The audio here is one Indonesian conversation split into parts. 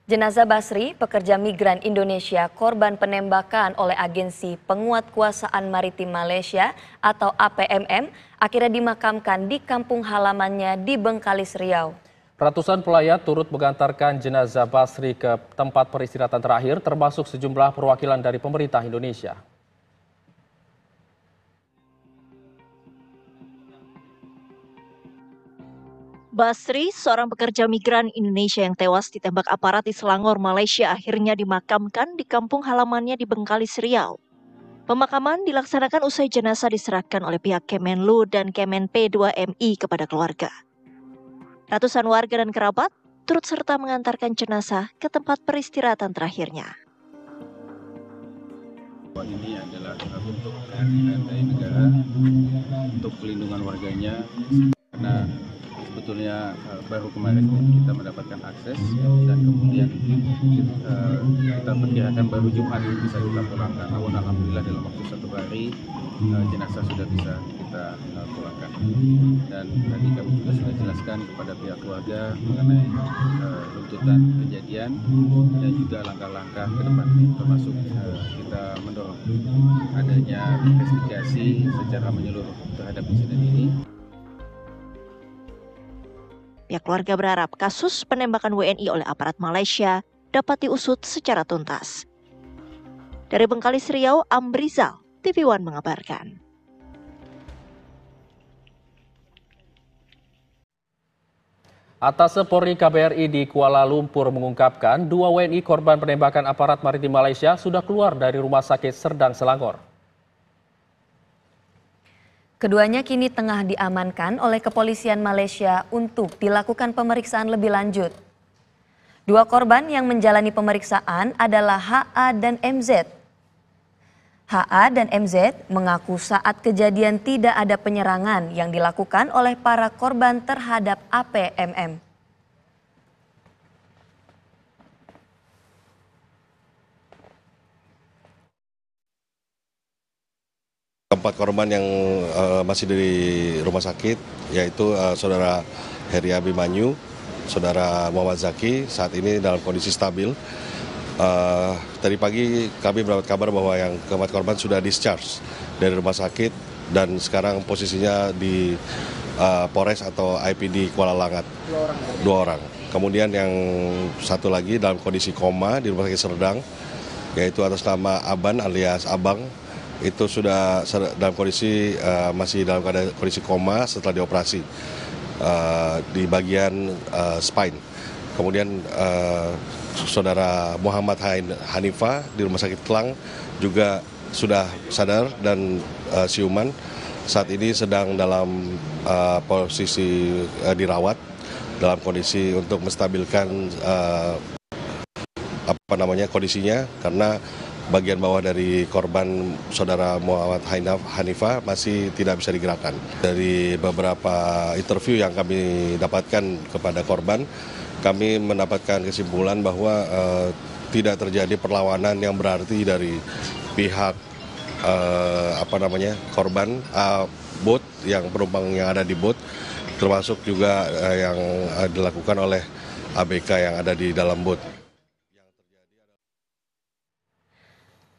Jenazah Basri, pekerja migran Indonesia korban penembakan oleh Agensi Penguatkuasaan Maritim Malaysia atau APMM, akhirnya dimakamkan di kampung halamannya di Bengkalis, Riau. Ratusan pelayat turut mengantarkan jenazah Basri ke tempat peristirahatan terakhir, termasuk sejumlah perwakilan dari pemerintah Indonesia. Basri, seorang pekerja migran Indonesia yang tewas ditembak aparat di Selangor, Malaysia, akhirnya dimakamkan di kampung halamannya di Bengkalis, Riau. Pemakaman dilaksanakan usai jenazah diserahkan oleh pihak Kemenlu dan Kemen P2MI kepada keluarga. Ratusan warga dan kerabat turut serta mengantarkan jenazah ke tempat peristirahatan terakhirnya. Ini adalah bentuk kehadiran dari negara untuk pelindungan warganya, karena sebetulnya baru kemarin kita mendapatkan akses dan kemudian kita perkirakan baru Jumat bisa kita pulangkan. Namun alhamdulillah dalam waktu 1 hari jenazah sudah bisa kita pulangkan. Dan tadi kami juga sudah jelaskan kepada pihak keluarga mengenai runtutan kejadian dan juga langkah-langkah ke depan, termasuk kita mendorong adanya investigasi secara menyeluruh terhadap insiden ini. Pihak keluarga berharap kasus penembakan WNI oleh aparat Malaysia dapat diusut secara tuntas. Dari Bengkalis, Riau, Amrizal, TV One mengabarkan. Atase Polri KBRI di Kuala Lumpur mengungkapkan 2 WNI korban penembakan aparat maritim Malaysia sudah keluar dari Rumah Sakit Serdang, Selangor. Keduanya kini tengah diamankan oleh kepolisian Malaysia untuk dilakukan pemeriksaan lebih lanjut. 2 korban yang menjalani pemeriksaan adalah HA dan MZ. HA dan MZ mengaku saat kejadian tidak ada penyerangan yang dilakukan oleh para korban terhadap APMM. Keempat korban yang masih di rumah sakit, yaitu saudara Heri Abimanyu, saudara Muhammad Zaki, saat ini dalam kondisi stabil. Tadi pagi kami mendapat kabar bahwa yang keempat korban sudah discharge dari rumah sakit dan sekarang posisinya di Polres atau IPD Kuala Langat. 2 orang. Kemudian yang satu lagi dalam kondisi koma di Rumah Sakit Serdang, yaitu atas nama Aban alias Abang. Itu sudah dalam kondisi masih dalam kondisi koma setelah dioperasi di bagian spine. Kemudian saudara Muhammad Hanifah di Rumah Sakit Kelang juga sudah sadar dan siuman. Saat ini sedang dalam posisi dirawat dalam kondisi untuk menstabilkan kondisinya, karena bagian bawah dari korban saudara Muhammad Hanifah masih tidak bisa digerakkan. Dari beberapa interview yang kami dapatkan kepada korban, kami mendapatkan kesimpulan bahwa tidak terjadi perlawanan yang berarti dari pihak korban, bot yang penumpang yang ada di bot, termasuk juga yang dilakukan oleh ABK yang ada di dalam bot.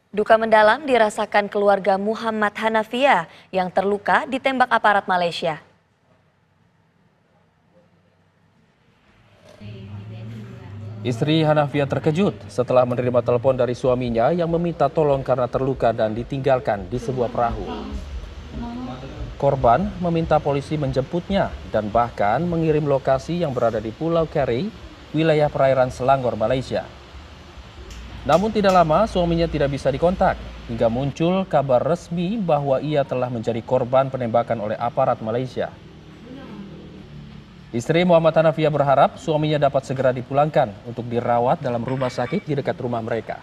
Duka mendalam dirasakan keluarga Muhammad Hanafia yang terluka ditembak aparat Malaysia. Istri Hanafia terkejut setelah menerima telepon dari suaminya yang meminta tolong karena terluka dan ditinggalkan di sebuah perahu. Korban meminta polisi menjemputnya dan bahkan mengirim lokasi yang berada di Pulau Keri, wilayah perairan Selangor, Malaysia. Namun tidak lama suaminya tidak bisa dikontak hingga muncul kabar resmi bahwa ia telah menjadi korban penembakan oleh aparat Malaysia. Istri Muhammad Hanafia berharap suaminya dapat segera dipulangkan untuk dirawat dalam rumah sakit di dekat rumah mereka.